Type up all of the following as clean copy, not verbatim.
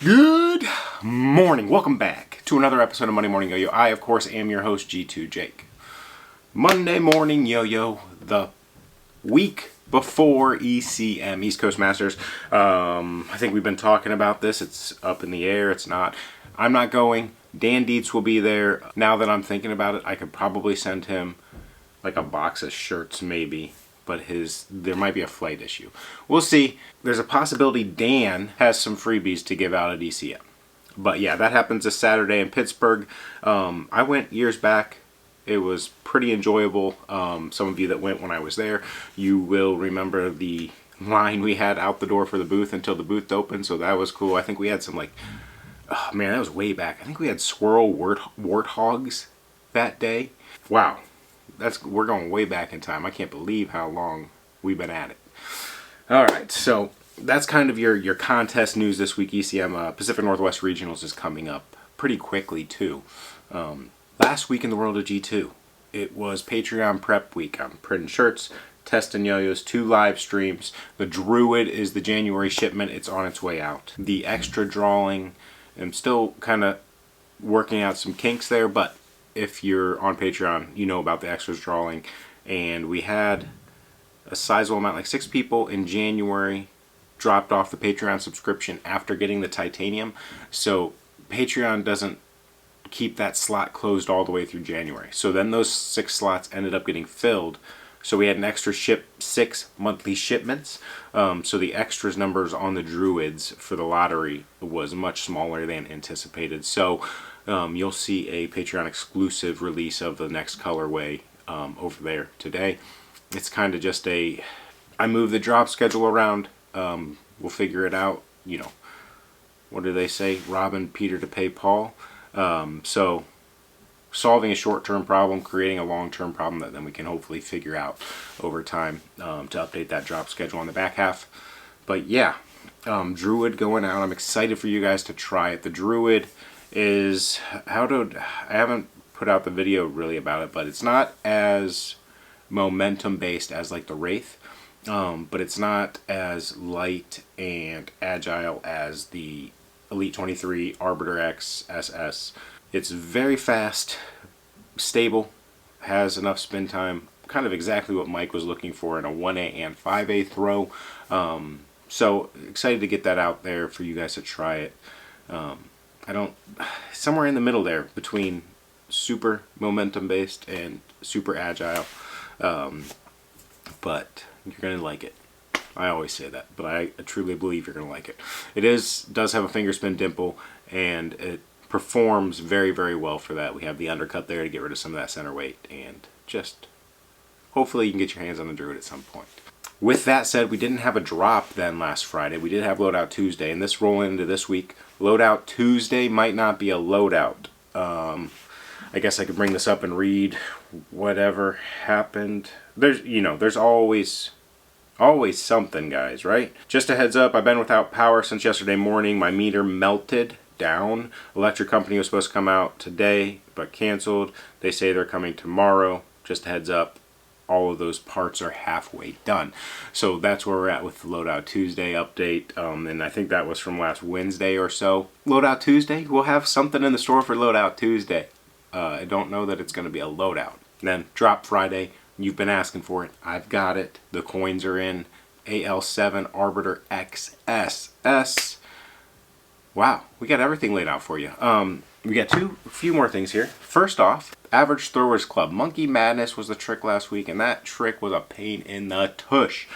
Good morning. Welcome back to another episode of Monday Morning Yo-Yo. I, of course, am your host, G2 Jake. Monday Morning Yo-Yo, the week before ECM, East Coast Masters. I think we've been talking about this. It's up in the air. It's not. I'm not going. Dan Dietz will be there. Now that I'm thinking about it, I could probably send him like a box of shirts, maybe. But there might be a flight issue. We'll see. There's a possibility Dan has some freebies to give out at ECM. But yeah, that happens this Saturday in Pittsburgh. I went years back. It was pretty enjoyable. Some of you that went when I was there, you will remember the line we had out the door for the booth until the booth opened. So that was cool. I think we had some oh man, that was way back. I think we had squirrel warthogs that day. Wow. We're going way back in time. I can't believe how long we've been at it. All right, so that's kind of your contest news this week. ECM Pacific Northwest Regionals is coming up pretty quickly too. Last week in the world of G2, it was Patreon prep week. I'm printing shirts, testing yo-yos, 2 live streams. The Druid is the January shipment. It's on its way out. The extra drawing, I'm still kind of working out some kinks there, but if you're on Patreon, you know about the extras drawing. And we had a sizable amount, like 6 people in January dropped off the Patreon subscription after getting the titanium. So Patreon doesn't keep that slot closed all the way through January. So then those 6 slots ended up getting filled. So we had an extra 6 monthly shipments. So the extras numbers on the Druids for the lottery was much smaller than anticipated. So you'll see a Patreon exclusive release of the next colorway over there today. It's kind of just I move the drop schedule around. We'll figure it out. You know, what do they say? Robbing Peter to pay Paul. So solving a short-term problem, creating a long-term problem that then we can hopefully figure out over time to update that drop schedule on the back half. But yeah, Druid going out. I'm excited for you guys to try it. The Druid is I haven't put out the video really about it, but it's not as momentum based as like the Wraith, but it's not as light and agile as the Elite 23 Arbiter X SS. It's very fast, stable, has enough spin time, kind of exactly what Mike was looking for in a 1A and 5A throw. So excited to get that out there for you guys to try it. Somewhere in the middle there between super momentum based and super agile. But you're going to like it. I always say that, but I truly believe you're going to like it. It does have a finger spin dimple, and it performs very, very well for that. We have the undercut there to get rid of some of that center weight, and just hopefully you can get your hands on the Druid at some point. With that said, we didn't have a drop then last Friday. We did have Loadout Tuesday, and this rolling into this week. Loadout Tuesday might not be a loadout. I guess I could bring this up and read whatever happened. There's always something, guys, right? Just a heads up, I've been without power since yesterday morning. My meter melted down. Electric company was supposed to come out today, but canceled. They say they're coming tomorrow. Just a heads up. All of those parts are halfway done. So that's where we're at with the Loadout Tuesday update. And I think that was from last Wednesday or so. Loadout Tuesday, we'll have something in the store for Loadout Tuesday. I don't know that it's going to be a loadout. Then Drop Friday, you've been asking for it. I've got it. The coins are in. AL7 Arbiter XSS. Wow, we got everything laid out for you. We got a few more things here. First off, Average Throwers Club. Monkey Madness was the trick last week, and that trick was a pain in the tush.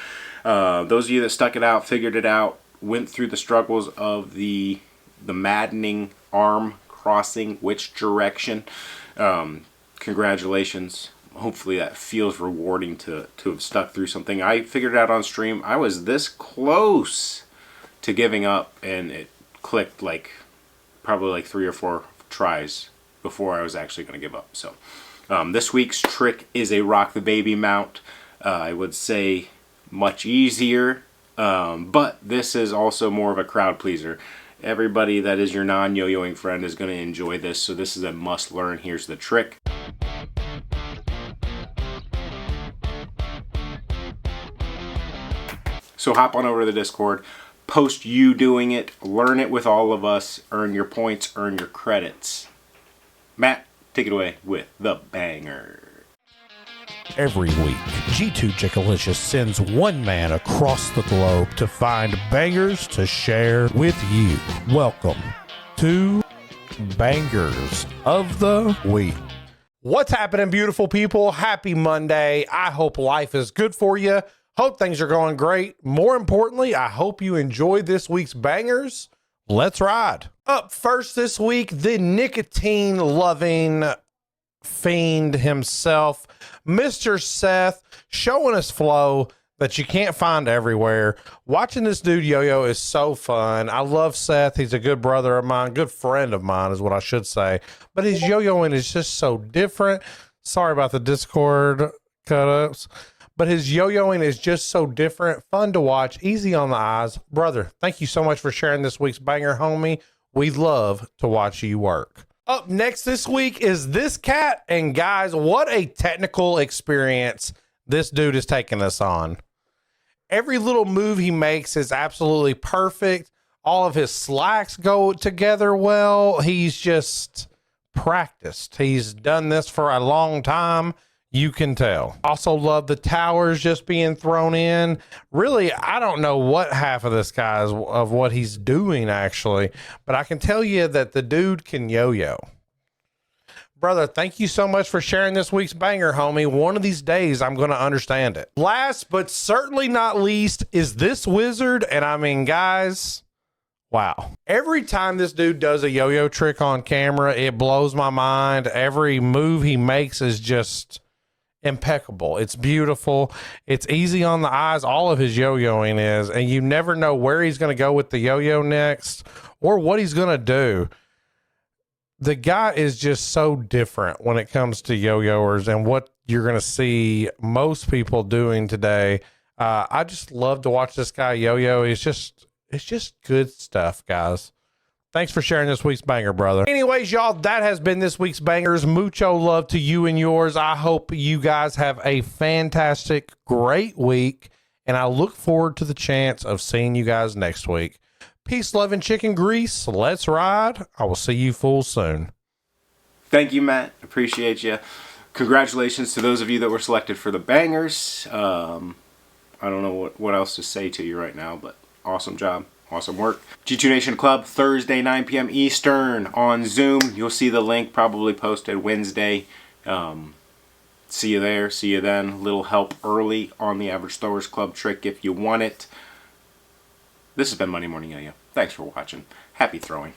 Those of you that stuck it out, figured it out, went through the struggles of the maddening arm crossing which direction. Congratulations. Hopefully that feels rewarding to have stuck through something. I figured it out on stream. I was this close to giving up, and it clicked probably 3 or 4 tries before I was actually going to give up. So this week's trick is a Rock the Baby mount. I would say much easier, but this is also more of a crowd pleaser. Everybody that is your non-yo-yoing friend is going to enjoy this, so this is a must learn. Here's the trick. So hop on over to the Discord, post you doing it, learn it with all of us, earn your points, earn your credits. Matt, take it away with the banger. Every week, G2 Jickalicious sends one man across the globe to find bangers to share with you. Welcome to Bangers of the Week. What's happening, beautiful people? Happy Monday. I hope life is good for you. Hope things are going great. More importantly, I hope you enjoyed this week's bangers. Let's ride. Up first this week, the nicotine-loving fiend himself, Mr. Seth, showing us flow that you can't find everywhere. Watching this dude yo-yo is so fun. I love Seth. He's a good brother of mine, good friend of mine is what I should say. But his yo-yoing is just so different. Sorry about the Discord cut-ups. But his yo-yoing is just so different, fun to watch, easy on the eyes. Brother, thank you so much for sharing this week's banger, homie. We love to watch you work. Up next this week is this cat, and guys, what a technical experience this dude is taking us on. Every little move he makes is absolutely perfect. All of his slacks go together well. He's just practiced. He's done this for a long time. You can tell. Also love the towers just being thrown in. Really, I don't know what half of this guy is of what he's doing actually, but I can tell you that the dude can yo-yo. Brother, thank you so much for sharing this week's banger, homie. One of these days, I'm going to understand it. Last, but certainly not least, is this wizard. And I mean, guys, wow. Every time this dude does a yo-yo trick on camera, it blows my mind. Every move he makes is just impeccable. It's beautiful. It's easy on the eyes. All of his yo-yoing is, and you never know where he's going to go with the yo-yo next or what he's going to do. The guy is just so different when it comes to yo-yoers and what you're going to see most people doing today. I just love to watch this guy yo-yo. It's just good stuff, guys. Thanks for sharing this week's banger, brother. Anyways, y'all, that has been this week's bangers. Mucho love to you and yours. I hope you guys have a fantastic, great week, and I look forward to the chance of seeing you guys next week. Peace, love, and chicken grease. Let's ride. I will see you fools soon. Thank you, Matt. Appreciate you. Congratulations to those of you that were selected for the bangers. I don't know what else to say to you right now, but awesome job. Awesome work. G2 Nation Club, Thursday, 9 p.m. Eastern on Zoom. You'll see the link probably posted Wednesday. See you there. See you then. Little help early on the Average Throwers Club trick if you want it. This has been Monday Morning Yo-Yo. Thanks for watching. Happy throwing.